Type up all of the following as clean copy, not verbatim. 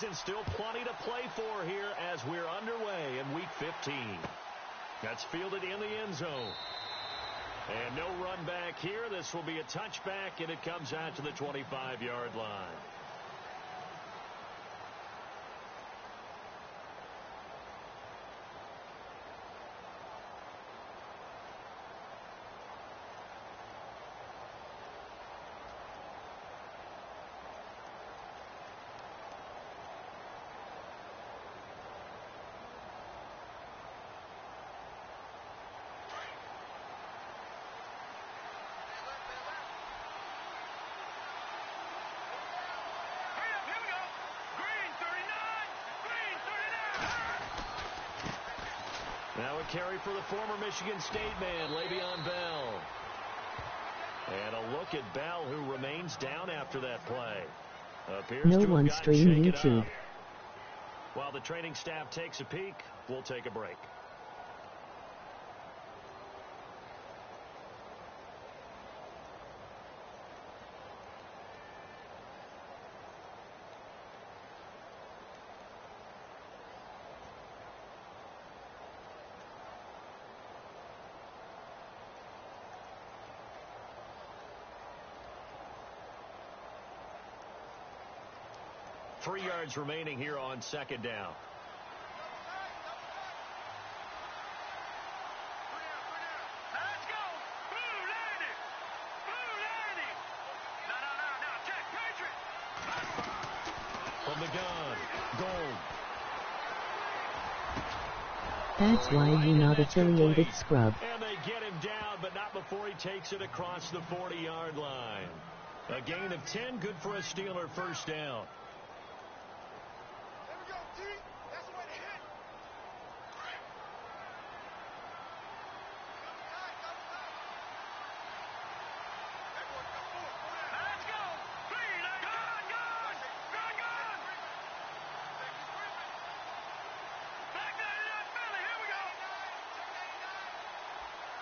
And still plenty to play for here as we're underway in Week 15. That's fielded in the end zone. And no run back here. This will be a touchback, and it comes out to the 25-yard line. Now a carry for the former Michigan State man, Le'Veon Bell. And a look at Bell, who remains down after that play. Appears no to have one gotten stream shaken YouTube. up. While the training staff takes a peek, we'll take a break. Three yards remaining here on second down. Let's go. Blue landing. Blue landing. No. Check, Patriot. From the gun, Gold. That's why you're not affiliated, scrub. And they get him down, but not before he takes it across the 40-yard line. A gain of 10, good for a Steeler first down.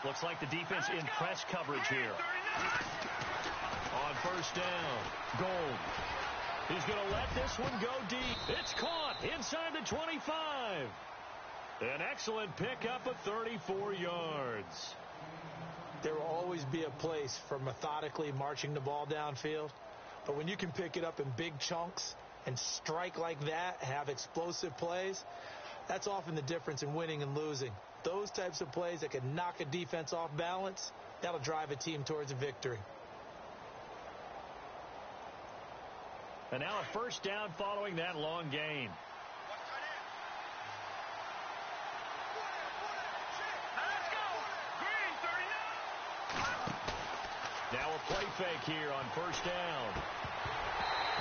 Looks like the defense in press coverage here. On first down, Gold. He's going to let this one go deep. It's caught inside the 25. An excellent pickup of 34 yards. There will always be a place for methodically marching the ball downfield. But when you can pick it up in big chunks and strike like that, have explosive plays, that's often the difference in winning and losing. Those types of plays that can knock a defense off balance, that'll drive a team towards a victory. And now a first down following that long gain. Now a play fake here on first down.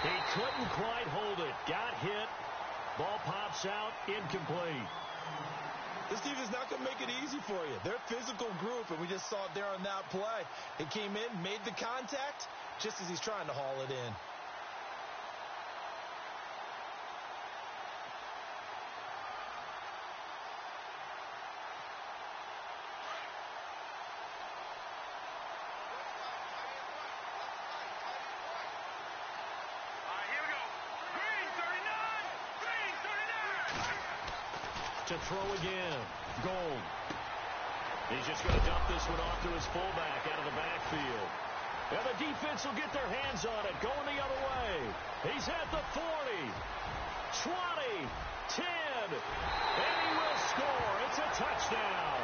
He couldn't quite hold it. Got hit. Ball pops out. Incomplete. This defense is not going to make it easy for you. They're a physical group, and we just saw it there on that play. He came in, made the contact, just as he's trying to haul it in. To throw again. Gold. He's just going to dump this one off to his fullback out of the backfield. And the defense will get their hands on it, going the other way. He's at the 40, 20, 10, and he will score. It's a touchdown.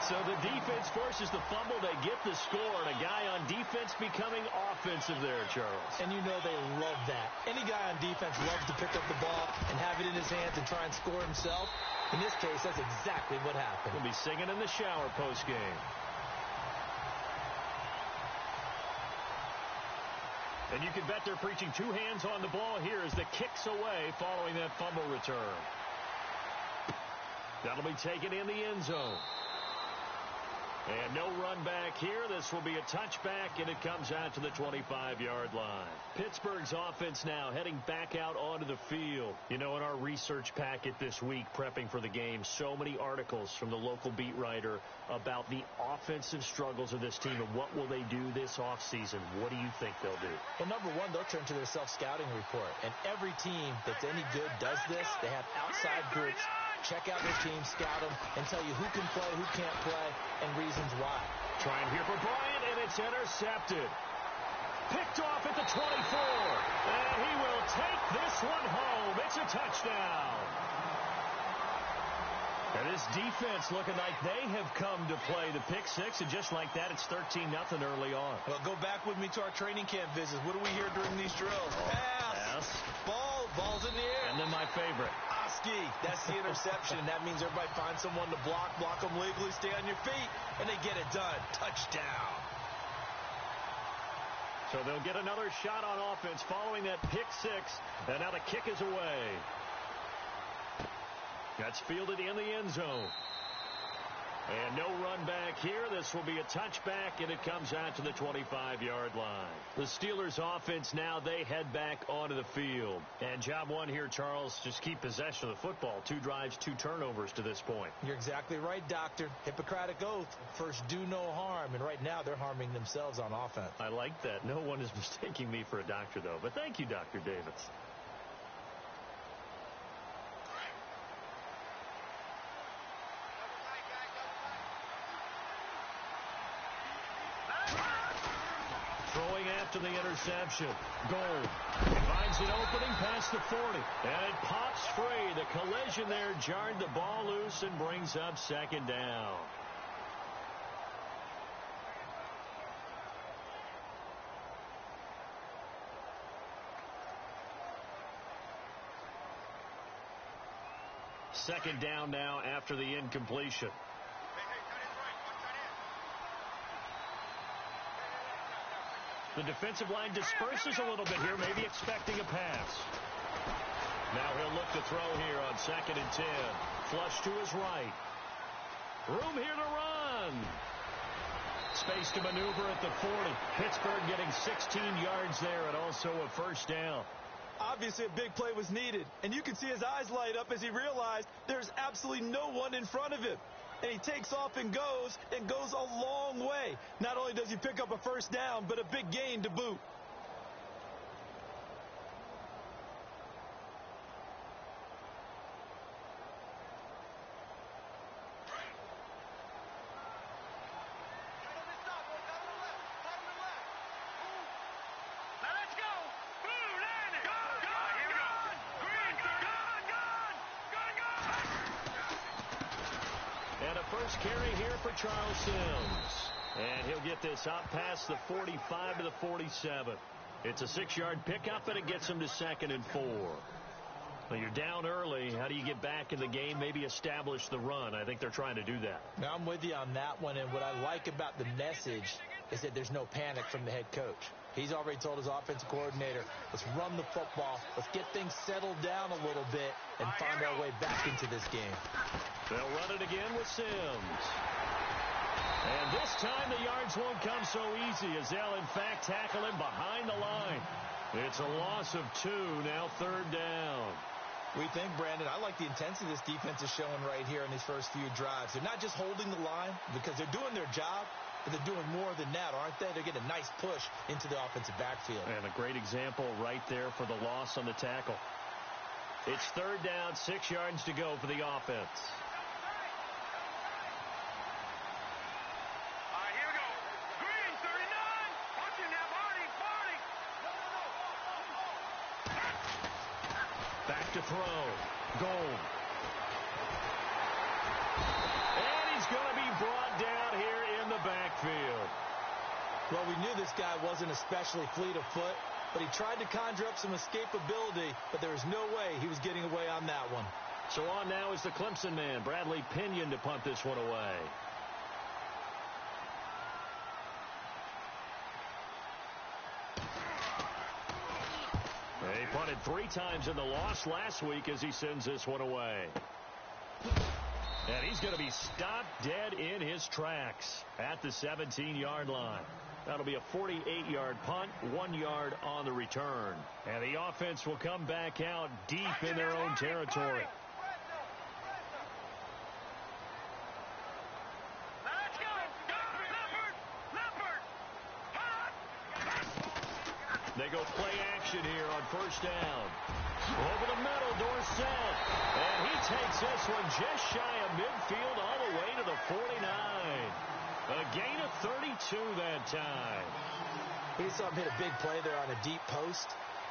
So the defense forces the fumble. They get the score, and a guy on defense becoming offensive there, Charles. And you know they love that. Any guy on defense loves to pick up the ball and have it in his hands and try and score himself. In this case, that's exactly what happened. He'll be singing in the shower post-game. And you can bet they're preaching two hands on the ball here as the kick's away following that fumble return. That'll be taken in the end zone. And no run back here. This will be a touchback, and it comes out to the 25-yard line. Pittsburgh's offense now heading back out onto the field. You know, in our research packet this week, prepping for the game, so many articles from the local beat writer about the offensive struggles of this team and what will they do this offseason. What do you think they'll do? Well, number one, they'll turn to their self-scouting report. And every team that's any good does this. They have outside groups. Check out their team, scout them, and tell you who can play, who can't play, and reasons why. Trying here for Bryant, and it's intercepted. Picked off at the 24. And he will take this one home. It's a touchdown. And this defense looking like they have come to play the pick six, and just like that, it's 13-0 early on. Well, go back with me to our training camp visits. What do we hear during these drills? Pass. Ball's in the air. And then my favorite. Oski. That's the interception. That means everybody finds someone to block them legally, stay on your feet, and they get it done. Touchdown. So they'll get another shot on offense following that pick six, and now the kick is away. That's fielded in the end zone. And no run back here. This will be a touchback, and it comes out to the 25-yard line. The Steelers' offense now, they head back onto the field. And job one here, Charles, just keep possession of the football. 2 drives, 2 turnovers to this point. You're exactly right, Doctor. Hippocratic oath. First, do no harm. And right now, they're harming themselves on offense. I like that. No one is mistaking me for a doctor, though. But thank you, Dr. Davis. Throwing after the interception. Gold. Finds an opening past the 40. And it pops free. The collision there jarred the ball loose and brings up second down. Second down now after the incompletion. The defensive line disperses a little bit here, maybe expecting a pass. Now he'll look to throw here on 2nd and 10. Flush to his right. Room here to run. Space to maneuver at the 40. Pittsburgh getting 16 yards there and also a first down. Obviously, a big play was needed, and you can see his eyes light up as he realized there's absolutely no one in front of him. And he takes off and goes a long way. Not only does he pick up a first down, but a big gain to boot. First carry here for Charles Sims. And he'll get this out past the 45 to the 47. It's a 6-yard pickup, and it gets him to 2nd and 4. Well, you're down early. How do you get back in the game, maybe establish the run? I think they're trying to do that. Now, I'm with you on that one, and what I like about the message is that there's no panic from the head coach. He's already told his offensive coordinator, let's run the football, let's get things settled down a little bit, and find our way back into this game. They'll run it again with Sims. And this time the yards won't come so easy as they'll, in fact, tackle him behind the line. It's a loss of 2, now 3rd down. We think, Brandon, I like the intensity this defense is showing right here in these first few drives. They're not just holding the line because they're doing their job, but they're doing more than that, aren't they? They're getting a nice push into the offensive backfield. And a great example right there for the loss on the tackle. It's 3rd down, 6 yards to go for the offense. Back to throw. Gold. And he's going to be brought down here in the backfield. Well, we knew this guy wasn't especially fleet of foot, but he tried to conjure up some escapability, but there was no way he was getting away on that one. So on now is the Clemson man, Bradley Pinion, to punt this one away. He punted 3 times in the loss last week as he sends this one away. And he's going to be stopped dead in his tracks at the 17-yard line. That'll be a 48-yard punt, 1 yard on the return. And the offense will come back out deep in their own territory. Let's go. Leopard. They go play action here on first down. Over the middle, Dorsett. And he takes this one just shy of midfield all the way to the 49. A gain of 32 that time. We saw him hit a big play there on a deep post.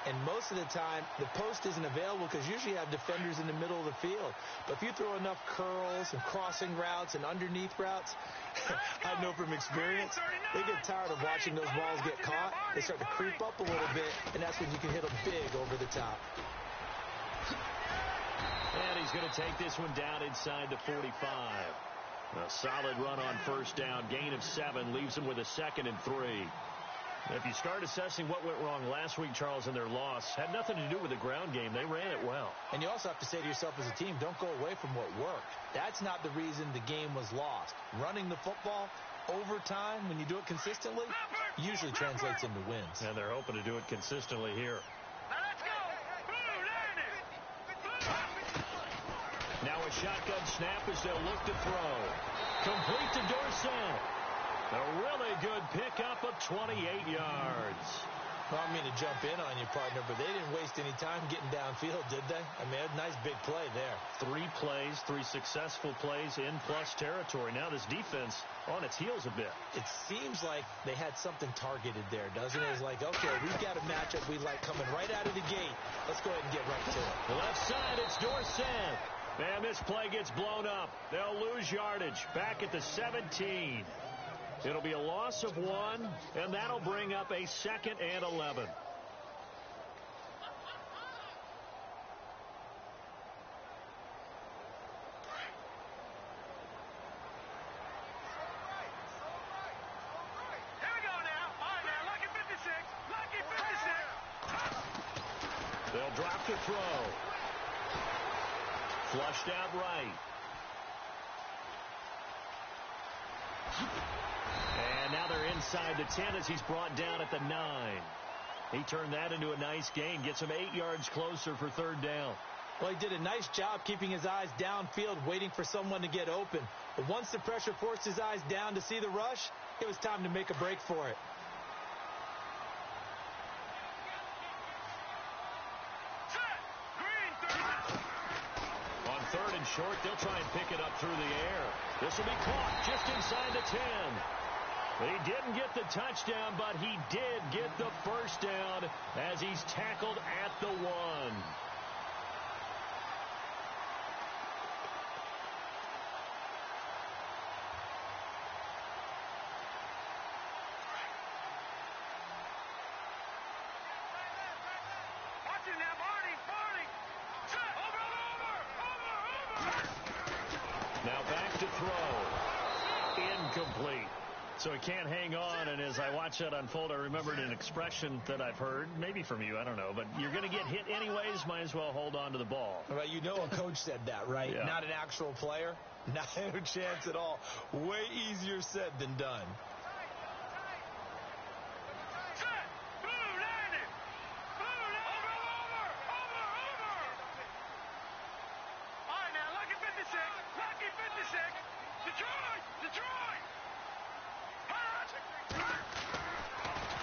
And most of the time, the post isn't available because usually you have defenders in the middle of the field. But if you throw enough curls and crossing routes and underneath routes, I know from experience, they get tired of watching those balls get caught. They start to creep up a little bit, and that's when you can hit them big over the top. And he's going to take this one down inside the 45. A solid run on first down. Gain of 7 leaves him with a 2nd and 3. If you start assessing what went wrong last week, Charles, in their loss, had nothing to do with the ground game. They ran it well. And you also have to say to yourself as a team, don't go away from what worked. That's not the reason the game was lost. Running the football over time, when you do it consistently, usually translates into wins. And they're hoping to do it consistently here. Let's go. Now a shotgun snap as they'll look to throw. Complete to Dorsett. A really good pickup of 28 yards. Well, I mean to jump in on you, partner, but they didn't waste any time getting downfield, did they? I mean, a nice big play there. 3 plays, 3 successful plays in plus territory. Now this defense on its heels a bit. It seems like they had something targeted there, doesn't it? It's like, okay, we've got a matchup we like coming right out of the gate. Let's go ahead and get right to it. Left side, it's Dorsett. And this play gets blown up. They'll lose yardage back at the 17. It'll be a loss of 1, and that'll bring up a 2nd and 11. Here we go now. All right, now, lucky 56. Lucky 56. They'll drop to throw. Flushed out right. And now they're inside the 10 as he's brought down at the 9. He turned that into a nice gain. Gets him 8 yards closer for 3rd down. Well, he did a nice job keeping his eyes downfield, waiting for someone to get open. But once the pressure forced his eyes down to see the rush, it was time to make a break for it. On 3rd and short, they'll try and pick it up through the air. This will be caught just inside the 10. He didn't get the touchdown, but he did get the first down as he's tackled at the 1. Watch it now, Barney. Over. Now back to throw. Incomplete. So he can't hang on, and as I watch that unfold, I remembered an expression that I've heard, maybe from you, I don't know, but you're going to get hit anyways, might as well hold on to the ball. Right, you know a coach said that, right? Yeah. Not an actual player. Not a chance at all. Way easier said than done.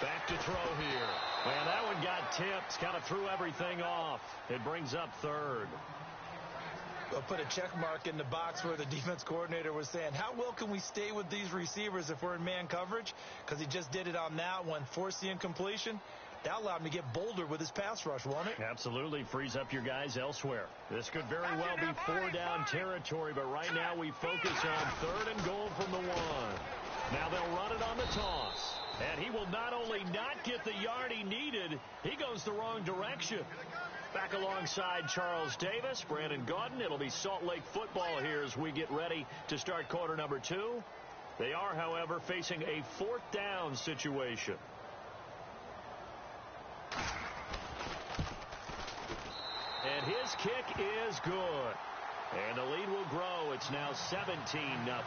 Back to throw here. And that one got tipped. Kind of threw everything off. It brings up 3rd. I'll put a check mark in the box where the defense coordinator was saying, how well can we stay with these receivers if we're in man coverage? Because he just did it on that one, forced the incompletion. That allowed him to get bolder with his pass rush, won't it? Absolutely. Frees up your guys elsewhere. This could very well be 4-down territory, but right now we focus on 3rd and goal from the 1. Now they'll run it on the toss. And he will not only not get the yard he needed, he goes the wrong direction. Back alongside Charles Davis, Brandon Gaudin. It'll be Salt Lake football here as we get ready to start quarter number 2. They are, however, facing a 4th down situation. And his kick is good. And the lead will grow. It's now 17-0.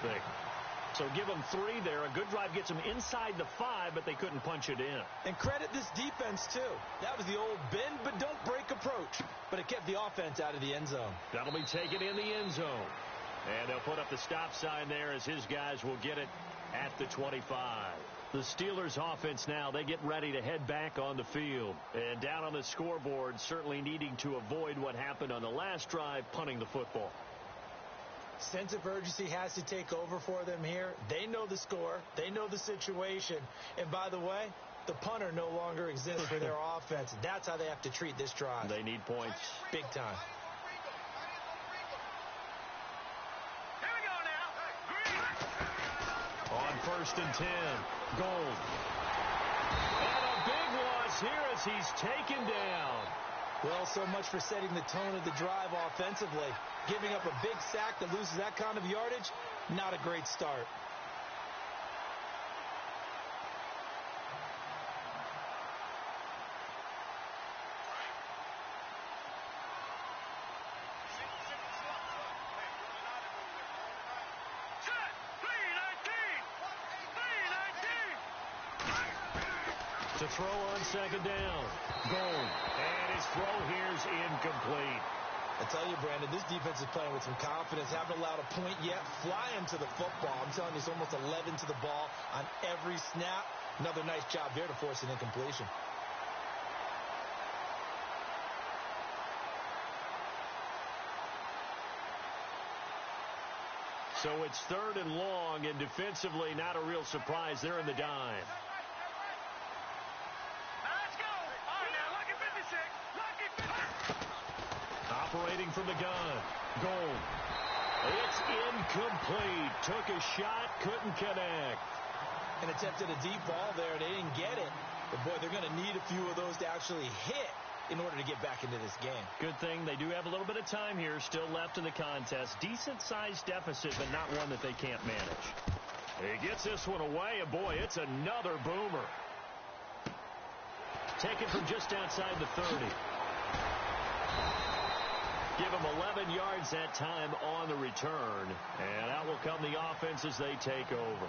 So give them 3 there. A good drive gets them inside the 5, but they couldn't punch it in. And credit this defense, too. That was the old bend but don't break approach. But it kept the offense out of the end zone. That'll be taken in the end zone. And they'll put up the stop sign there as his guys will get it at the 25. The Steelers offense now, they get ready to head back on the field. And down on the scoreboard, certainly needing to avoid what happened on the last drive, punting the football. Sense of urgency has to take over for them here. They know the score. They know the situation. And by the way, the punter no longer exists for their offense. That's how they have to treat this drive. They need points. Big time. Here we go now. On 1st and 10, Gold. And a big loss here as he's taken down. Well, so much for setting the tone of the drive offensively. Giving up a big sack that loses that kind of yardage, not a great start. Set. 3-19. 3-19. To throw on 2nd down. Gold. And his throw here's incomplete. I tell you, Brandon, this defense is playing with some confidence. Haven't allowed a point yet. Flying to the football. I'm telling you, it's almost 11 to the ball on every snap. Another nice job there to force an incompletion. So it's 3rd and long, and defensively, not a real surprise. They're in the dime. Let's go. All right, now, lucky 56. Lucky 56. Operating from the gun. Gold. It's incomplete. Took a shot, couldn't connect. And attempted a deep ball there. They didn't get it. But, boy, they're going to need a few of those to actually hit in order to get back into this game. Good thing they do have a little bit of time here still left in the contest. Decent-sized deficit, but not one that they can't manage. He gets this one away, and boy, it's another boomer. Taken from just outside the 30. Give him 11 yards that time on the return. And out will come the offense as they take over.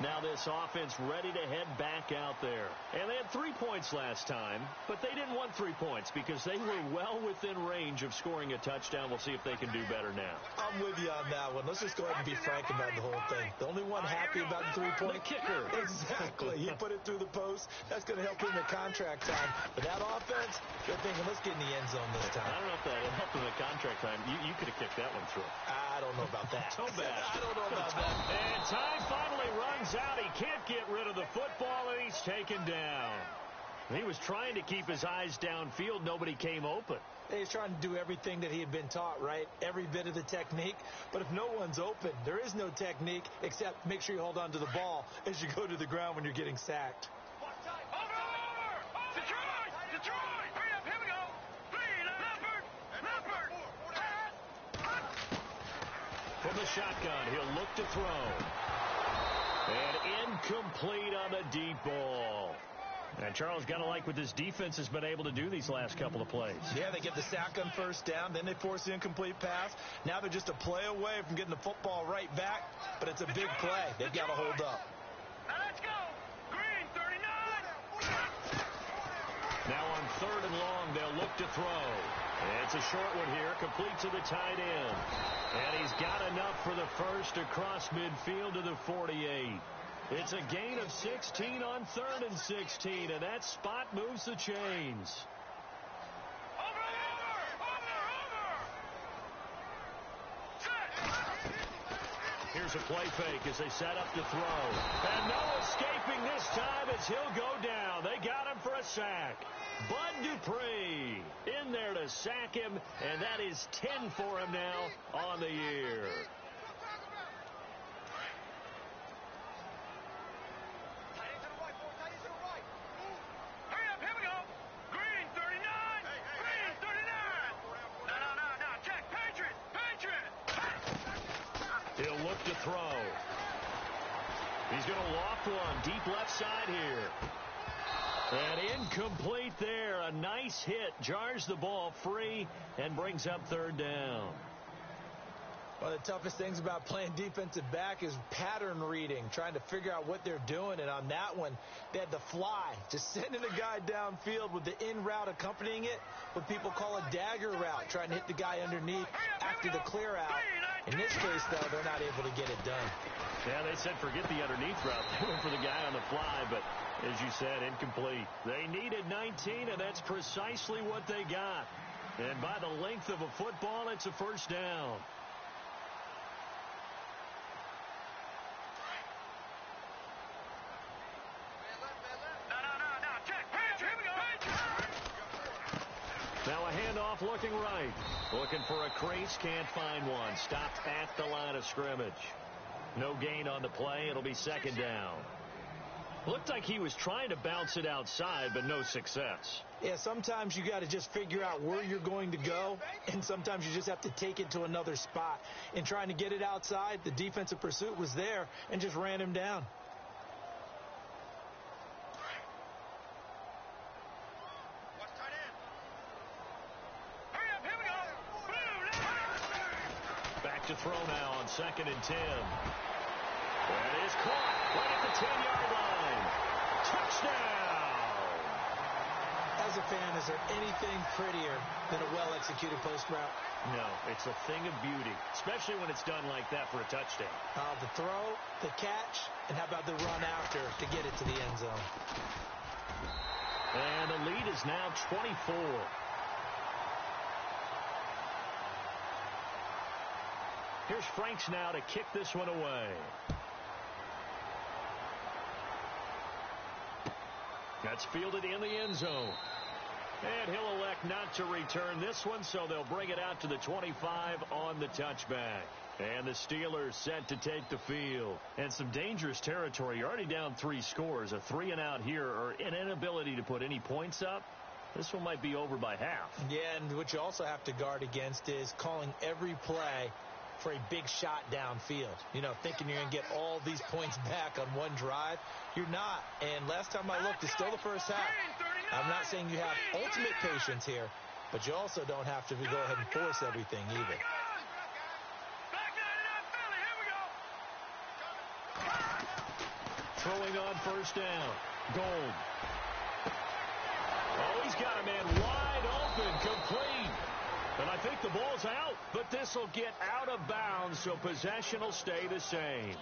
Now this offense ready to head back out there. And they had 3 points last time, but they didn't want 3 points because they were well within range of scoring a touchdown. We'll see if they can do better now. I'm with you on that one. Let's just go ahead and be frank about the whole thing. The only one happy about the 3-point kicker. Exactly. He put it through the post. That's going to help him in contract time. But that offense, they're thinking, let's get in the end zone this time. I don't know if that helped him in contract time. You could have kicked that one through. I don't know about that. So bad. I don't know about that. And time finally runs out. He can't get rid of the football, and he's taken down. He was trying to keep his eyes downfield. Nobody came open. He's trying to do everything that he had been taught, right? Every bit of the technique. But if no one's open, there is no technique except make sure you hold on to the ball as you go to the ground when you're getting sacked. Over! Detroit! Detroit! Hurry up, here we go! 3, Leopard! From the shotgun, he'll look to throw. And incomplete on the deep ball. And Charles, got to like what this defense has been able to do these last couple of plays. Yeah, they get the sack on 1st down, then they force the incomplete pass. Now they're just a play away from getting the football right back, but it's a big play. They've got to hold up. Let's go! Green, 39! Now on 3rd and long, they'll look to throw. It's a short one here, complete to the tight end. And he's got enough for the first across midfield to the 48. It's a gain of 16 on 3rd and 16, and that spot moves the chains. Over! Set! Here's a play fake as they set up to throw. And no escaping this time as he'll go down. They got him for a sack. Bud Dupree in there to sack him, and that is 10 for him now on the year. Hurry up, here we go! Green, 39! Green, 39! No, check! Patriot! He'll look to throw. He's going to loft one deep left side here. And incomplete there. A nice hit. Jars the ball free and brings up 3rd down. One of the toughest things about playing defensive back is pattern reading, trying to figure out what they're doing. And on that one, they had the fly, just sending a guy downfield with the in route accompanying it, what people call a dagger route, trying to hit the guy underneath after the clear out. In this case, though, they're not able to get it done. Yeah, they said forget the underneath route. They went for the guy on the fly, but as you said, incomplete. They needed 19, and that's precisely what they got. And by the length of a football, it's a first down. Now a handoff looking right. Looking for a crease, can't find one. Stopped at the line of scrimmage. No gain on the play. It'll be second down. Looked like he was trying to bounce it outside, but no success. Yeah, sometimes you got to just figure out where you're going to go, and sometimes you just have to take it to another spot. In trying to get it outside, the defensive pursuit was there and just ran him down. Back to throw now on 2nd and 10. That is caught right at the 10-yard line. Touchdown! As a fan, is there anything prettier than a well-executed post route? No, it's a thing of beauty, especially when it's done like that for a touchdown. The throw, the catch, and how about the run after to get it to the end zone? And the lead is now 24. Here's Franks now to kick this one away. That's fielded in the end zone. And he'll elect not to return this one, so they'll bring it out to the 25 on the touchback. And the Steelers set to take the field. And some dangerous territory. You're already down 3 scores. A 3-and-out here, or an inability to put any points up. This one might be over by half. Yeah, and what you also have to guard against is calling every play for a big shot downfield. You know, thinking you're going to get all these points back on one drive. You're not. And last time I looked, it's still the first half. I'm not saying you have ultimate patience here, but you also don't have to go ahead and force everything either. Throwing on first down. Gold. Oh, he's got a man wide open, complete. And I think the ball's out, but this will get out of bounds, so possession will stay the same.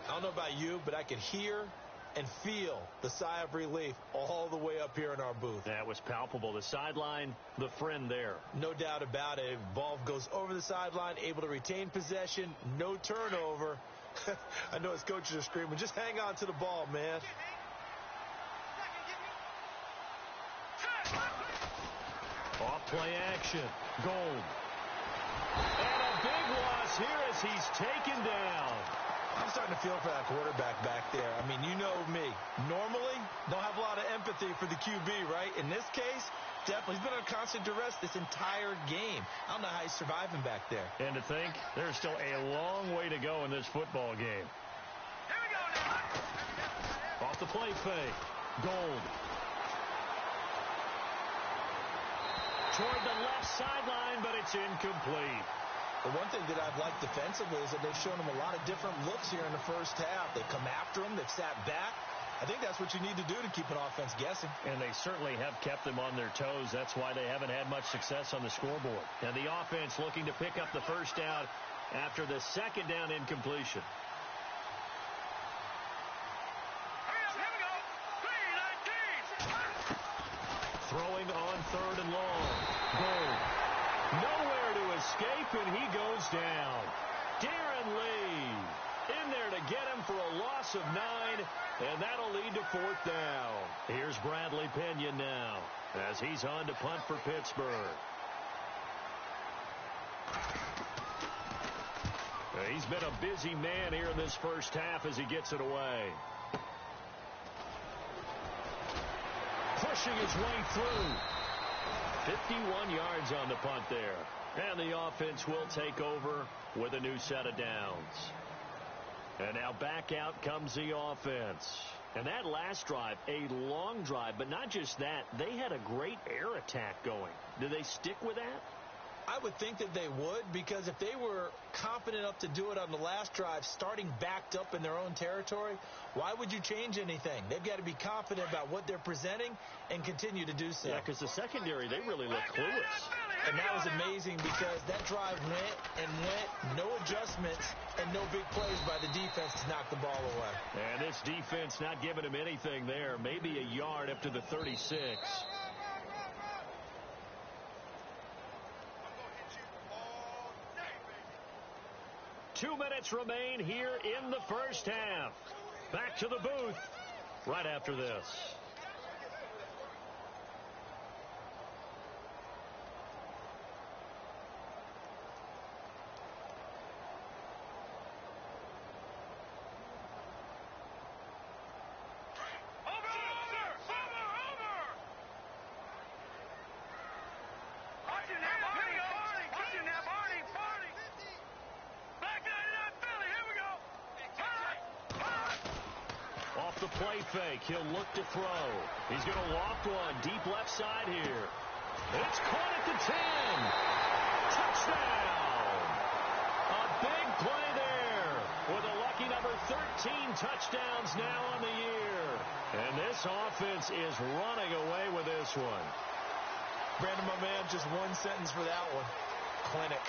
I don't know about you, but I could hear and feel the sigh of relief all the way up here in our booth. That was palpable. The sideline, the friend there. No doubt about it. Ball goes over the sideline, able to retain possession, no turnover. I know his coaches are screaming, just hang on to the ball, man. Off play action. Gold. And a big loss here as he's taken down. I'm starting to feel for that quarterback back there. I mean, you know me. Normally, don't have a lot of empathy for the QB, right? In this case, definitely. He's been on constant duress this entire game. I don't know how he's surviving back there. And to think, there's still a long way to go in this football game. Here we go now. Off the play fake. Gold. Toward the left sideline, but it's incomplete. The one thing that I've liked defensively is that they've shown him a lot of different looks here in the first half. They've come after him. They've sat back. I think that's what you need to do to keep an offense guessing. And they certainly have kept them on their toes. That's why they haven't had much success on the scoreboard. And the offense looking to pick up the first down after the second down incompletion. Here we go. 3-19. Throwing on 3rd and long. Gold. Nowhere to escape, and he goes down. Darren Lee in there to get him for a loss of 9, and that'll lead to 4th down. Here's Bradley Pinion now as he's on to punt for Pittsburgh. He's been a busy man here in this first half as he gets it away. Pushing his way through. 51 yards on the punt there. And the offense will take over with a new set of downs. And now back out comes the offense. And that last drive, a long drive, but not just that. They had a great air attack going. Do they stick with that? I would think that they would, because if they were confident enough to do it on the last drive, starting backed up in their own territory, why would you change anything? They've got to be confident about what they're presenting and continue to do so. Yeah, because the secondary, they really look clueless. And that was amazing because that drive went and went, no adjustments and no big plays by the defense to knock the ball away. And this defense not giving him anything there. Maybe a yard up to the 36. 2 minutes remain here in the first half. Back to the booth right after this. The play fake. He'll look to throw. He's going to loft one deep left side here. It's caught at the 10. Touchdown. A big play there with a lucky number 13 touchdowns now on the year. And this offense is running away with this one. Brandon, my man, just one sentence for that one. Clinic.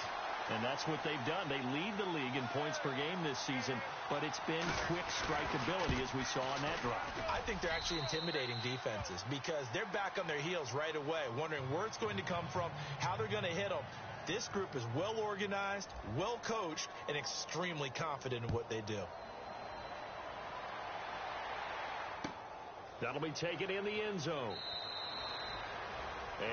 And that's what they've done. They lead the league in points per game this season, but it's been quick strikeability as we saw on that drive. I think they're actually intimidating defenses because they're back on their heels right away, wondering where it's going to come from, how they're going to hit them. This group is well organized, well coached, and extremely confident in what they do. That'll be taken in the end zone.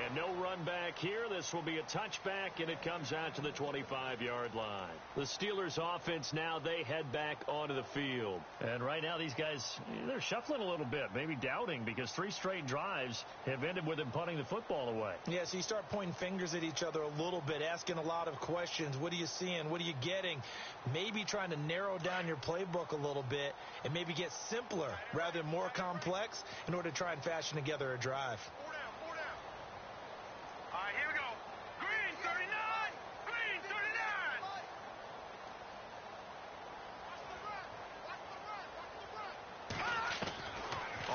And no run back here. This will be a touchback, and it comes out to the 25-yard line. The Steelers offense now, they head back onto the field. And right now these guys, they're shuffling a little bit, maybe doubting, because 3 straight drives have ended with them punting the football away. Yeah, so you start pointing fingers at each other a little bit, asking a lot of questions. What are you seeing? What are you getting? Maybe trying to narrow down your playbook a little bit and maybe get simpler rather than more complex in order to try and fashion together a drive. All right, here we go. Green 39. Green 39.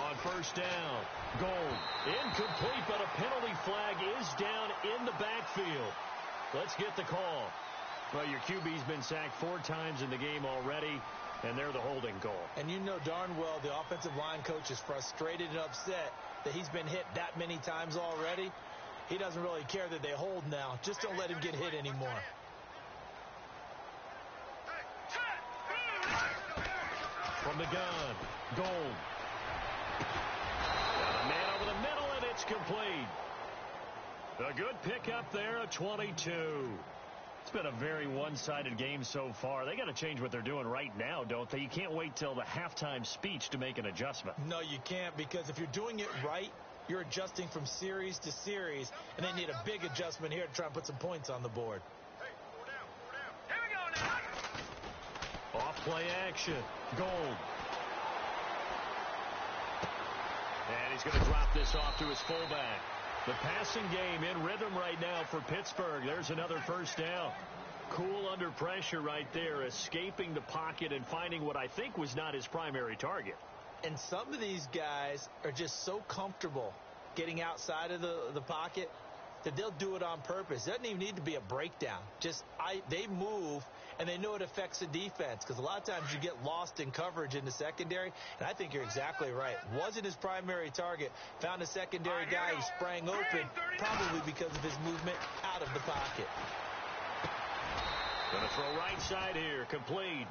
On first down, Gold. Incomplete, but a penalty flag is down in the backfield. Let's get the call. Well, your QB's been sacked 4 times in the game already, and they're the holding goal. And you know darn well the offensive line coach is frustrated and upset that he's been hit that many times already. He doesn't really care that they hold now. Just don't let him get hit anymore. From the gun, Gold. Got a man over the middle, and it's complete. A good pickup there, a 22. It's been a very one-sided game so far. They got to change what they're doing right now, don't they? You can't wait till the halftime speech to make an adjustment. No, you can't, because if you're doing it right, you're adjusting from series to series, and they need a big adjustment here to try and put some points on the board. Hey, 4 down, 4 down. Here we go now. Off play action. Gold. And he's going to drop this off to his fullback. The passing game in rhythm right now for Pittsburgh. There's another first down. Cool under pressure right there, escaping the pocket and finding what I think was not his primary target. And some of these guys are just so comfortable getting outside of the pocket that they'll do it on purpose. It doesn't even need to be a breakdown. They move, and they know it affects the defense, because a lot of times you get lost in coverage in the secondary, and I think you're exactly right. Wasn't his primary target. Found a secondary guy who sprang open, probably because of his movement out of the pocket. Going to throw right side here, complete.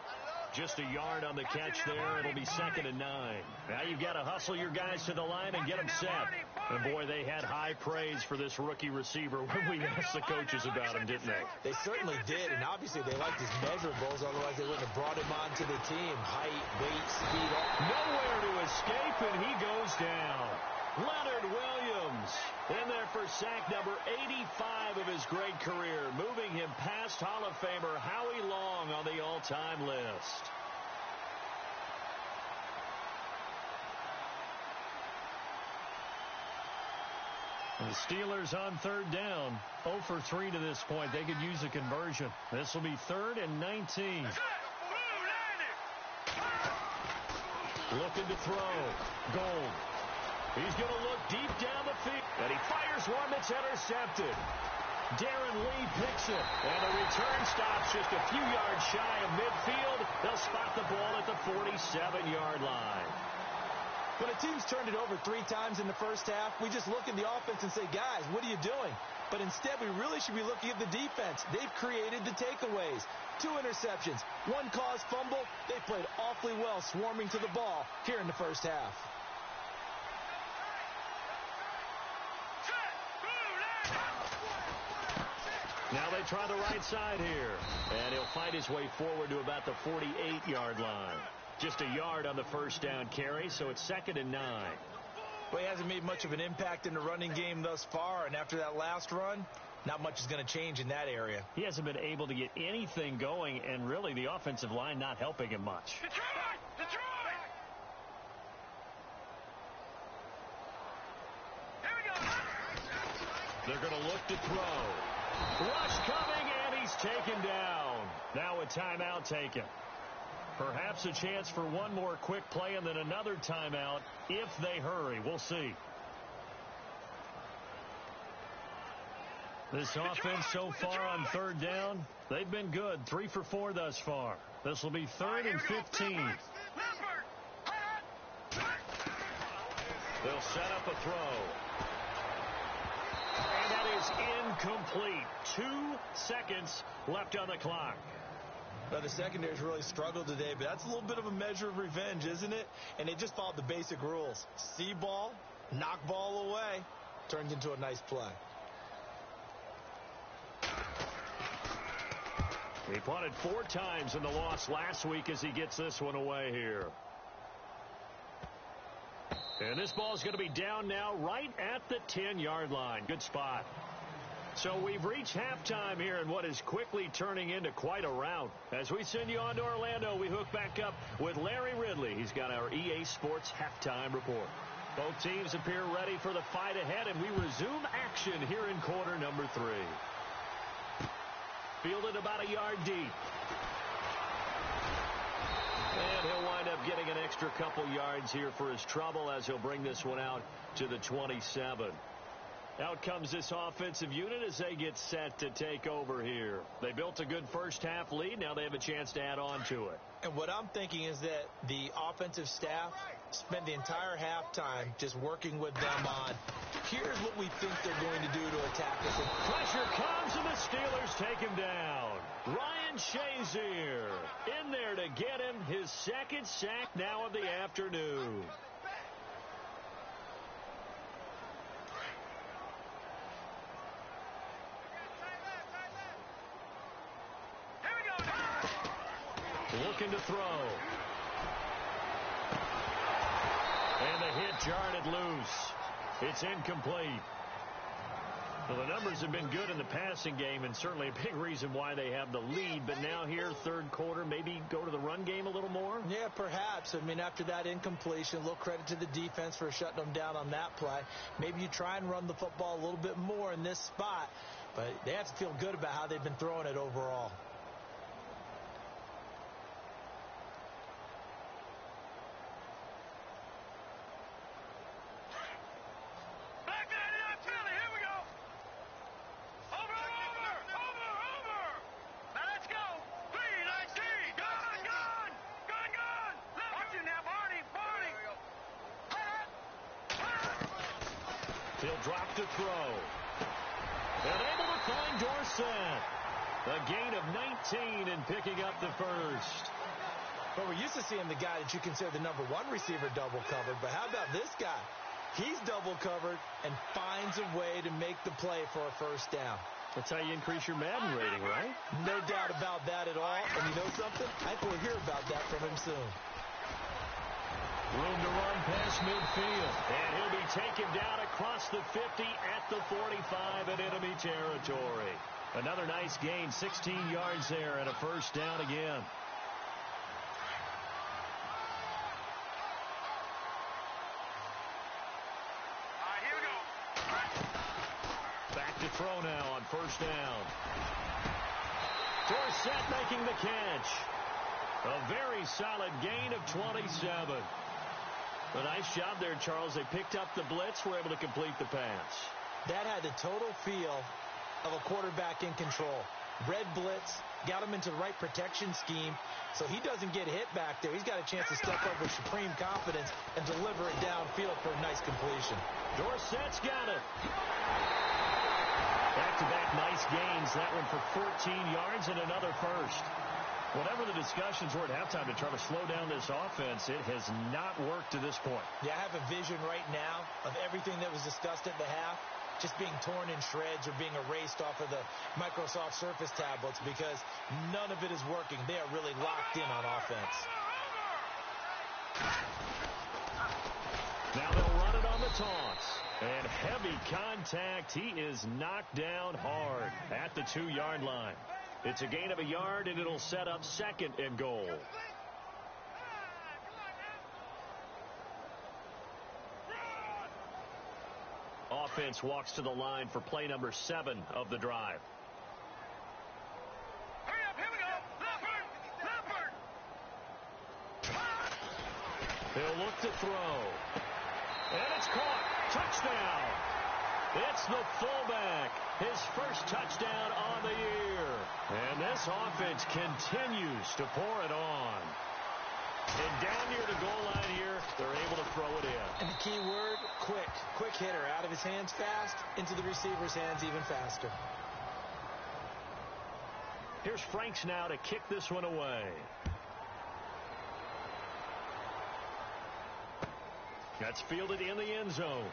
Just a yard on the catch there. It'll be 2nd and 9. Now you've got to hustle your guys to the line and get them set. And, boy, they had high praise for this rookie receiver when we asked the coaches about him, didn't they? They certainly did, and obviously they liked his measurables. Otherwise, they wouldn't have brought him onto the team. Height, weight, speed. Nowhere to escape, and he goes down. Leonard Williams in there for sack number 85 of his great career, moving him past Hall of Famer Howie Long on the all-time list. The Steelers on 3rd down, 0 for 3 to this point. They could use a conversion. This will be 3rd and 19. Looking to throw. Gold. He's going to look deep down the field. And he fires one that's intercepted. Darren Lee picks it. And the return stops just a few yards shy of midfield. They'll spot the ball at the 47-yard line. When a team's turned it over 3 times in the first half, we just look at the offense and say, guys, what are you doing? But instead, we really should be looking at the defense. They've created the takeaways. 2 interceptions, 1 caused fumble. They played awfully well swarming to the ball here in the first half. Now they try the right side here. And he'll fight his way forward to about the 48-yard line. Just a yard on the first down carry, so it's 2nd and 9. Well, he hasn't made much of an impact in the running game thus far, and after that last run, not much is going to change in that area. He hasn't been able to get anything going, and really the offensive line not helping him much. Detroit! Here we go! They're going to look to throw. Rush coming, and he's taken down. Now a timeout taken. Perhaps a chance for one more quick play and then another timeout if they hurry. We'll see. This offense so far on 3rd down, they've been good. 3 for 4 thus far. This will be 3rd and 15. They'll set up a throw. And that is incomplete. 2 seconds left on the clock. Well, the secondary's really struggled today, but that's a little bit of a measure of revenge, isn't it? And they just followed the basic rules. See ball, knock ball away, turned into a nice play. He punted 4 times in the loss last week as he gets this one away here. And this ball is going to be down now right at the 10-yard line. Good spot. So we've reached halftime here in what is quickly turning into quite a rout. As we send you on to Orlando, we hook back up with Larry Ridley. He's got our EA Sports halftime report. Both teams appear ready for the fight ahead, and we resume action here in quarter number 3. Fielded about a yard deep. And he'll wind up getting an extra couple yards here for his trouble as he'll bring this one out to the 27. Out comes this offensive unit as they get set to take over here. They built a good first half lead. Now they have a chance to add on to it. And what I'm thinking is that the offensive staff spent the entire halftime just working with them on, here's what we think they're going to do to attack us. Pressure comes and the Steelers take him down. Ryan Shazier in there to get him his 2nd sack now of the afternoon. Looking to throw. And the hit jarred it loose. It's incomplete. Well, the numbers have been good in the passing game and certainly a big reason why they have the lead. But now here, 3rd quarter, maybe go to the run game a little more? Yeah, perhaps. I mean, after that incompletion, a little credit to the defense for shutting them down on that play. Maybe you try and run the football a little bit more in this spot. But they have to feel good about how they've been throwing it overall. He'll drop to throw. And able to find Dorsett. A gain of 19 and picking up the first. But we're used to seeing the guy that you consider the number 1 receiver double covered. But how about this guy? He's double covered and finds a way to make the play for a first down. That's how you increase your Madden rating, right? No doubt about that at all. And you know something? I think we'll hear about that from him soon. Room to run past midfield. And he'll be taken down across the 50 at the 45 in enemy territory. Another nice gain, 16 yards there and a first down again. Back to throw now on first down. Dorsett making the catch. A very solid gain of 27. A nice job there, Charles. They picked up the blitz, were able to complete the pass. That had the total feel of a quarterback in control. Red blitz, got him into the right protection scheme, so he doesn't get hit back there. He's got a chance to step up with supreme confidence and deliver it downfield for a nice completion. Dorsett's got it. Back-to-back nice gains. That one for 14 yards and another first. Whatever the discussions were at halftime to try to slow down this offense, it has not worked to this point. Yeah, I have a vision right now of everything that was discussed at the half just being torn in shreds or being erased off of the Microsoft Surface tablets because none of it is working. They are really locked in on offense. Now they'll run it on the toss. And heavy contact. He is knocked down hard at the 2-yard line. It's a gain of a yard, and it'll set up second and goal. Offense walks to the line for play number 7 of the drive. Hurry up, here we go. Leopard. He'll look to throw. And it's caught. Touchdown. It's the fullback. His first touchdown on the year. And this offense continues to pour it on. And down near the goal line here, they're able to throw it in. And the key word, quick. Quick hitter. Out of his hands fast, into the receiver's hands even faster. Here's Franks now to kick this one away. That's fielded in the end zone.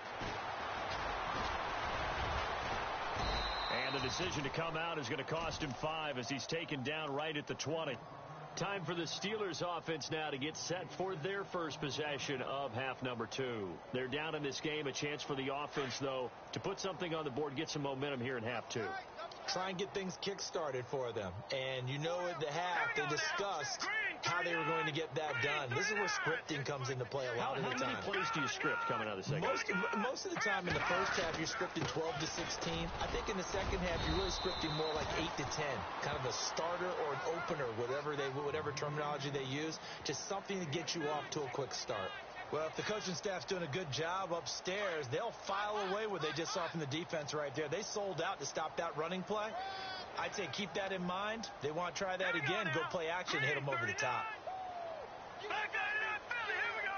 And the decision to come out is going to cost him 5 as he's taken down right at the 20. Time for the Steelers offense now to get set for their first possession of half number 2. They're down in this game. A chance for the offense, though, to put something on the board, get some momentum here in half 2. Try and get things kick-started for them. And you know at the half, they discussed how they were going to get that done. This is where scripting comes into play a lot of the time. How many plays do you script coming out of the second? Most of the time in the first half, you're scripting 12 to 16. I think in the second half, you're really scripting more like 8 to 10. Kind of a starter or an opener, whatever terminology they use, just something to get you off to a quick start. Well, if the coaching staff's doing a good job upstairs, they'll file away what they just saw from the defense right there. They sold out to stop that running play. I'd say keep that in mind. They want to try that again. Go play action, hit them over the top. Back out of that, Philly. Here we go.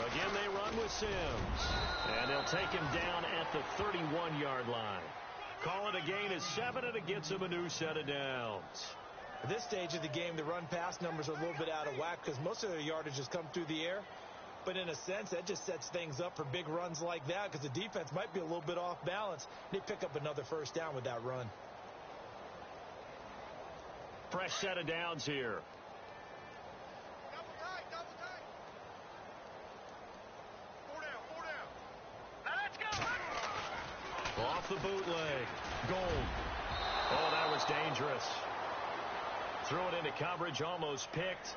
Again, they run with Sims. And they'll take him down at the 31-yard line. Call it a gain of 7, and it gets him a new set of downs. At this stage of the game, the run-pass numbers are a little bit out of whack because most of their yardage has come through the air. But in a sense, that just sets things up for big runs like that because the defense might be a little bit off balance. They pick up another first down with that run. Fresh set of downs here. Double tight. 4 down. Now let's go. Off the bootleg. Gold. Oh, that was dangerous. Threw it into coverage, almost picked.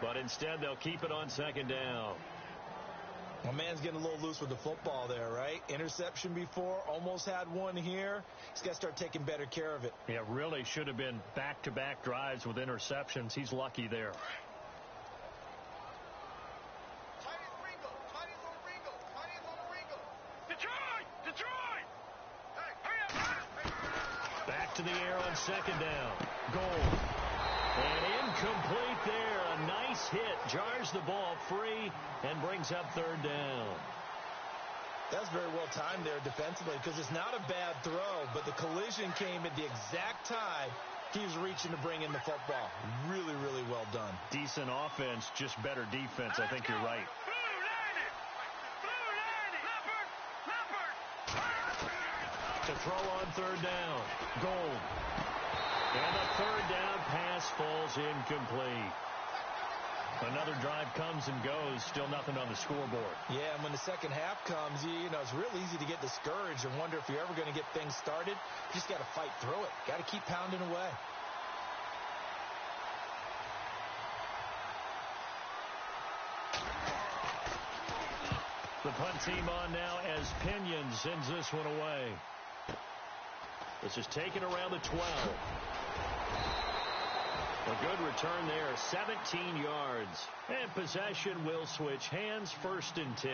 But instead, they'll keep it on second down. My man's getting a little loose with the football there, right? Interception before, almost had one here. He's got to start taking better care of it. Yeah, really should have been back-to-back drives with interceptions. He's lucky there. Detroit! Hey, hurry up! Back to the air on second down. Gold. And incomplete there. A nice hit. Jars the ball free and brings up third down. That's very well timed there defensively because it's not a bad throw, but the collision came at the exact time he was reaching to bring in the football. Really, really well done. Decent offense, just better defense. I think you're right. To throw on third down. Gold. And the third down pass falls incomplete. Another drive comes and goes. Still nothing on the scoreboard. Yeah, and when the second half comes, you know, it's real easy to get discouraged and wonder if you're ever going to get things started. You just got to fight through it. Got to keep pounding away. The punt team on now as Pinion sends this one away. This is taken around the 12. A good return there, 17 yards. And possession will switch hands, 1st and 10.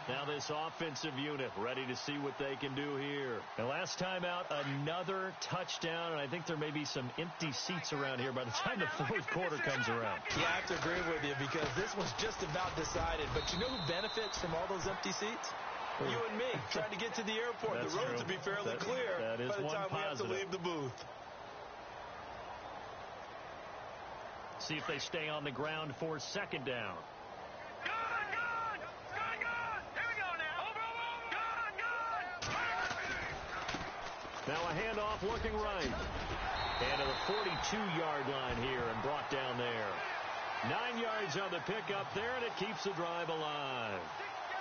Now this offensive unit ready to see what they can do here. And last time out, another touchdown, and I think there may be some empty seats around here by the time the 4th quarter comes around. Yeah, I have to agree with you because this one's just about decided. But you know who benefits from all those empty seats? You and me, trying to get to the airport. That's the roads true. will be fairly clear that is by the one time we have to positive. leave the booth. See if they stay on the ground for 2nd down. Now a handoff looking right. And to the 42-yard line here and brought down there. 9 yards on the pickup there, and it keeps the drive alive.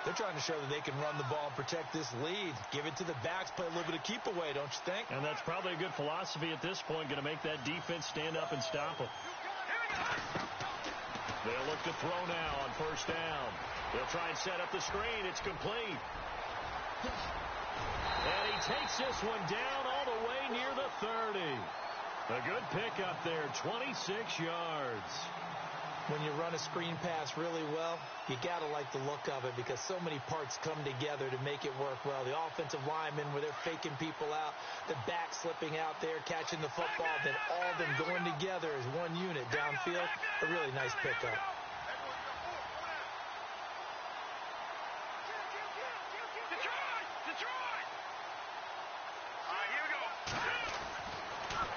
They're trying to show that they can run the ball and protect this lead. Give it to the backs, play a little bit of keep away, don't you think? And that's probably a good philosophy at this point, going to make that defense stand up and stop them. They'll look to throw now on 1st down. They'll try and set up the screen. It's complete. And he takes this one down all the way near the 30. A good pickup there, 26 yards. When you run a screen pass really well, you got to like the look of it because so many parts come together to make it work well. The offensive linemen where they're faking people out, the back slipping out there, catching the football, then all of them going together as one unit downfield. A really nice pickup.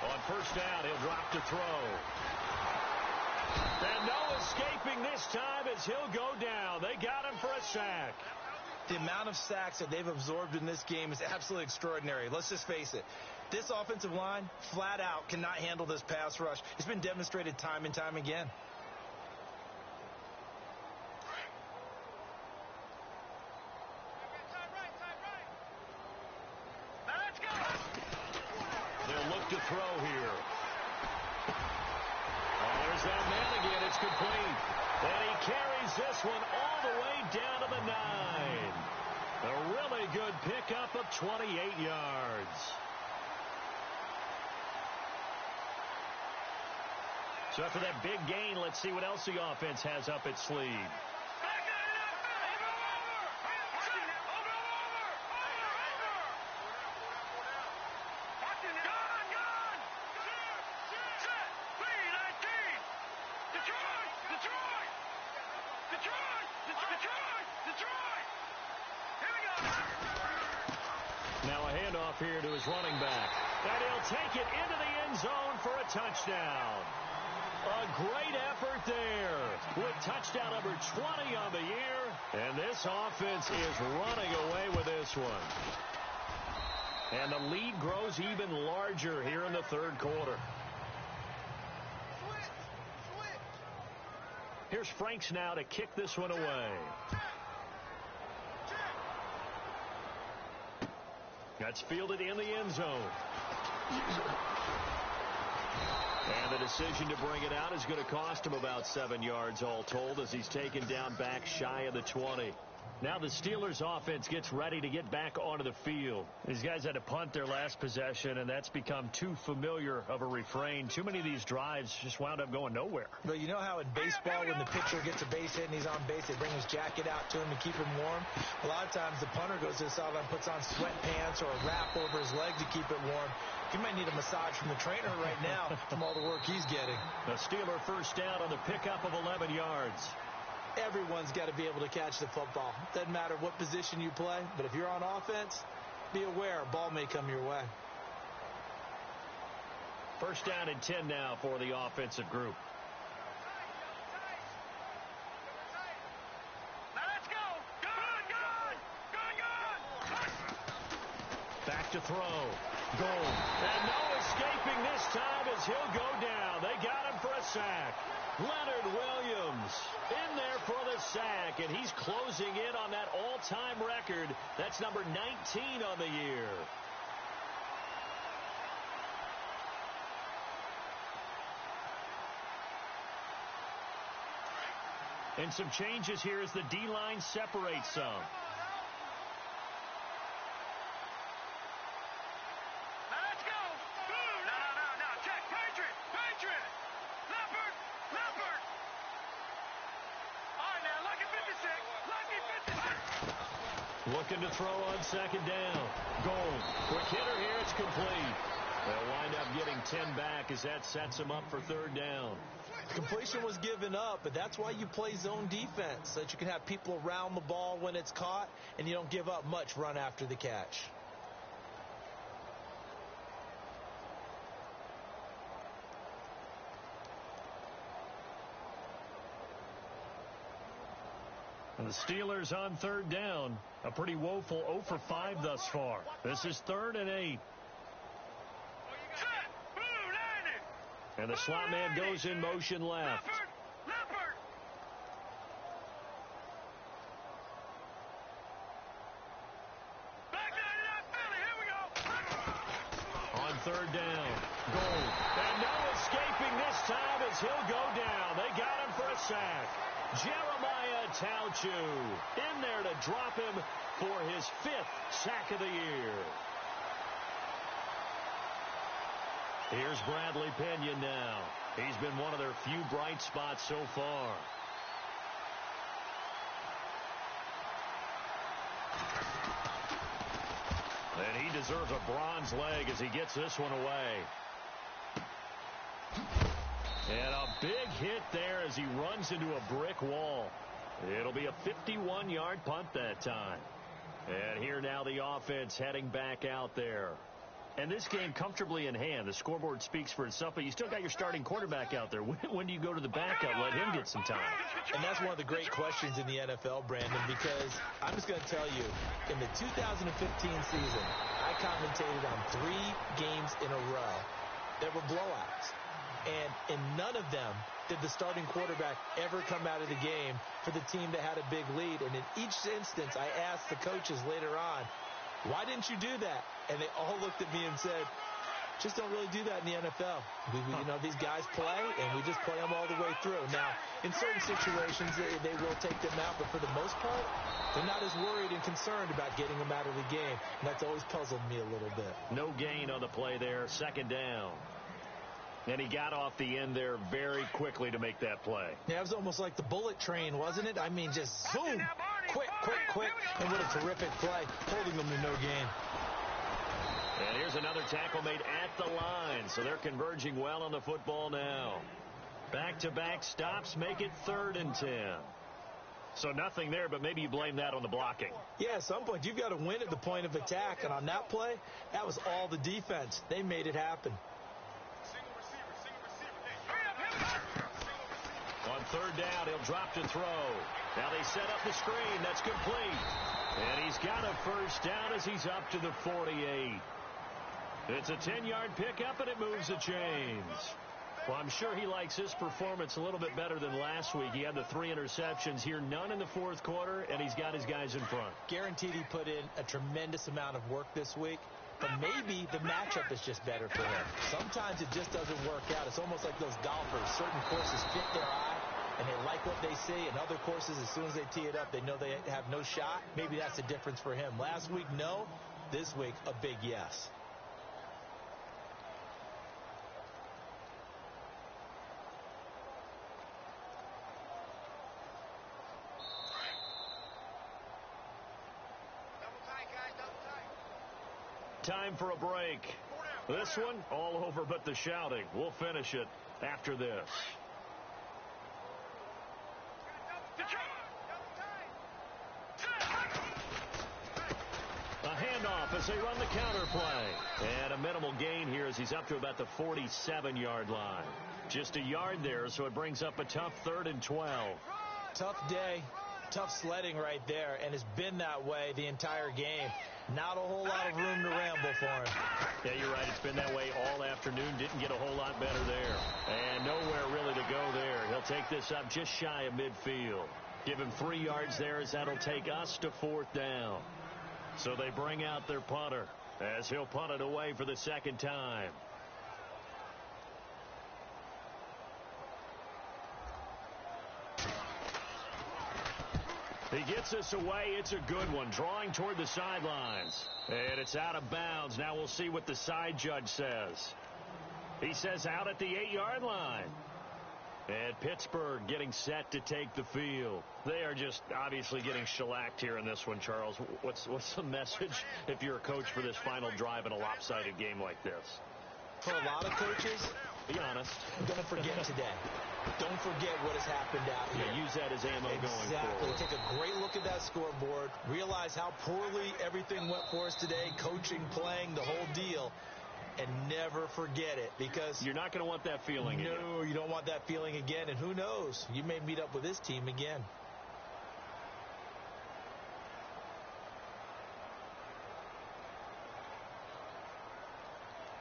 On 1st down, he'll drop to throw. And no escaping this time as he'll go down. They got him for a sack. The amount of sacks that they've absorbed in this game is absolutely extraordinary. Let's just face it. This offensive line, flat out, cannot handle this pass rush. It's been demonstrated time and time again. They'll look to throw here. There's that man again. It's complete. And he carries this one all the way down to the 9. A really good pickup of 28 yards. So after that big gain, let's see what else the offense has up its sleeve. Now a handoff here to his running back. And he'll take it into the end zone for a touchdown. A great effort there with touchdown number 20 on the year. And this offense is running away with this one. And the lead grows even larger here in the 3rd quarter. Here's Franks now to kick this one away. That's fielded in the end zone. And the decision to bring it out is going to cost him about 7 yards all told as he's taken down back shy of the 20. Now the Steelers offense gets ready to get back onto the field. These guys had to punt their last possession, and that's become too familiar of a refrain. Too many of these drives just wound up going nowhere. But you know how in baseball when the pitcher gets a base hit and he's on base, they bring his jacket out to him to keep him warm? A lot of times the punter goes to the sideline, puts on sweatpants or a wrap over his leg to keep it warm. He might need a massage from the trainer right now from all the work he's getting. The Steeler 1st down on the pickup of 11 yards. Everyone's got to be able to catch the football. Doesn't matter what position you play, but if you're on offense, be aware a ball may come your way. 1st down and 10 now for the offensive group. Back to throw. Goal. And no escaping this time as he'll go down. They got him for a sack. Leonard Williams in there for the sack, and he's closing in on that all-time record. That's number 19 on the year. And some changes here as the D-line separates some. Let's go. No. Check. Patriot. Leopard. All right, now, lucky 56. Looking to throw on second down. Gold. Quick hitter here. It's complete. They'll wind up getting 10 back as that sets them up for third down. Completion was given up, but that's why you play zone defense, so that you can have people around the ball when it's caught, and you don't give up much run after the catch. And the Steelers on third down. A pretty woeful 0 for 5 thus far. This is 3rd and 8. And the slot man goes in motion left. Leopard. Back 99 Philly. Here we go. On third down. Gold. And no escaping this time as he'll go down. They got him for a sack. Jeremiah Tauchu in there to drop him for his 5th sack of the year. Here's Bradley Pinion now. He's been one of their few bright spots so far. And he deserves a bronze leg as he gets this one away. And a big hit there as he runs into a brick wall. It'll be a 51-yard punt that time. And here now the offense heading back out there. And this game comfortably in hand. The scoreboard speaks for itself, but you still got your starting quarterback out there. When do you go to the backup? Let him get some time. And that's one of the great questions in the NFL, Brandon, because I'm just going to tell you, in the 2015 season, I commentated on 3 games in a row that were blowouts. And in none of them did the starting quarterback ever come out of the game for the team that had a big lead. And in each instance, I asked the coaches later on, why didn't you do that? And they all looked at me and said, just don't really do that in the NFL. These guys play, and we just play them all the way through. Now, in certain situations, they will take them out, but for the most part, they're not as worried and concerned about getting them out of the game. And that's always puzzled me a little bit. No gain on the play there, second down. And he got off the end there very quickly to make that play. Yeah, it was almost like the bullet train, wasn't it? I mean, just zoom, quick, and what a terrific play, holding them to no gain. And here's another tackle made at the line, so they're converging well on the football now. Back-to-back stops make it 3rd and 10. So nothing there, but maybe you blame that on the blocking. Yeah, at some point, you've got to win at the point of attack, and on that play, that was all the defense. They made it happen. On third down, he'll drop to throw. Now they set up the screen. That's complete. And he's got a first down as he's up to the 48. It's a 10-yard pickup, and it moves the chains. Well, I'm sure he likes his performance a little bit better than last week. He had the 3 interceptions here, none in the 4th quarter, and he's got his guys in front. Guaranteed he put in a tremendous amount of work this week. But maybe the matchup is just better for him. Sometimes it just doesn't work out. It's almost like those golfers. Certain courses fit their eye, and they like what they see. And other courses, as soon as they tee it up, they know they have no shot. Maybe that's the difference for him. Last week, no. This week, a big yes. Time for a break. This one, all over but the shouting. We'll finish it after this. A handoff as they run the counter play. And a minimal gain here as he's up to about the 47-yard line. Just a yard there, so it brings up a tough 3rd and 12. Tough day. Tough sledding right there, and it's been that way the entire game. Not a whole lot of room to ramble for him. Yeah, you're right. It's been that way all afternoon. Didn't get a whole lot better there. And nowhere really to go there. He'll take this up just shy of midfield. Give him 3 yards there as that'll take us to 4th down. So they bring out their punter as he'll punt it away for the 2nd time. He gets us away. It's a good one. Drawing toward the sidelines. And it's out of bounds. Now we'll see what the side judge says. He says out at the 8-yard line. And Pittsburgh getting set to take the field. They are just obviously getting shellacked here in this one, Charles. What's the message if you're a coach for this final drive in a lopsided game like this? For a lot of coaches, be honest. Don't forget today. Don't forget what has happened out here. Yeah, use that as ammo going forward. Exactly. Take a great look at that scoreboard. Realize how poorly everything went for us today. Coaching, playing, the whole deal. And never forget it, because you're not going to want that feeling again. No, you don't want that feeling again. And who knows? You may meet up with this team again.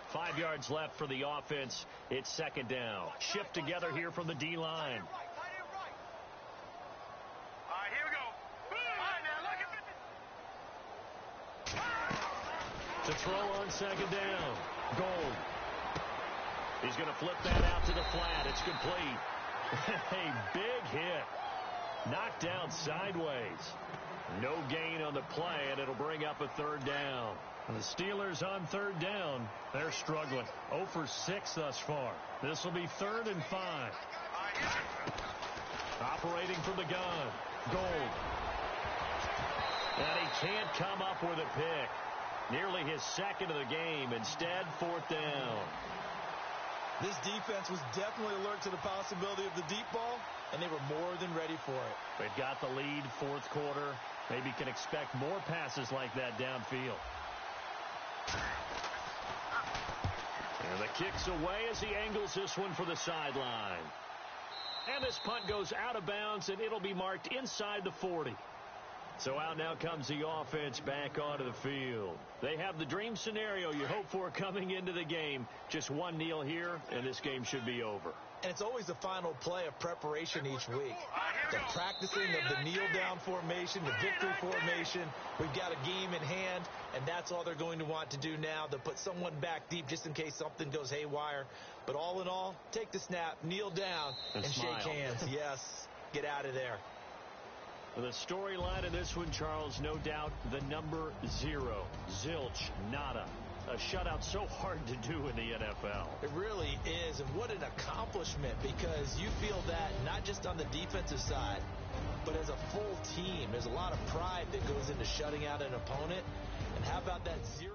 Five yards left for the offense. It's second down. Shift together here from the D-line. All right, here we go. All right, now, look at To throw on second down. Gold. He's going to flip that out to the flat. It's complete. A big hit. Knocked down sideways. No gain on the play, and it'll bring up a third down. And the Steelers on third down, they're struggling. 0 for 6 thus far. This will be 3rd and 5. Operating from the gun. Gold. And he can't come up with a pick. Nearly his second of the game. Instead, 4th down. This defense was definitely alert to the possibility of the deep ball, and they were more than ready for it. They've got the lead, 4th quarter. Maybe can expect more passes like that downfield. And the kick's away as he angles this one for the sideline. And this punt goes out of bounds, and it'll be marked inside the 40. So out now comes the offense back onto the field. They have the dream scenario you hope for coming into the game. Just one kneel here, and this game should be over. And it's always the final play of preparation each week. The practicing of the kneel-down formation, the victory formation. We've got a game in hand, and that's all they're going to want to do now. They'll put someone back deep just in case something goes haywire. But all in all, take the snap, kneel down, and shake hands. Yes, get out of there. The storyline of this one, Charles, no doubt the number 0. Zilch, nada. A shutout so hard to do in the NFL. It really is, and what an accomplishment, because you feel that not just on the defensive side, but as a full team. There's a lot of pride that goes into shutting out an opponent. And how about that 0?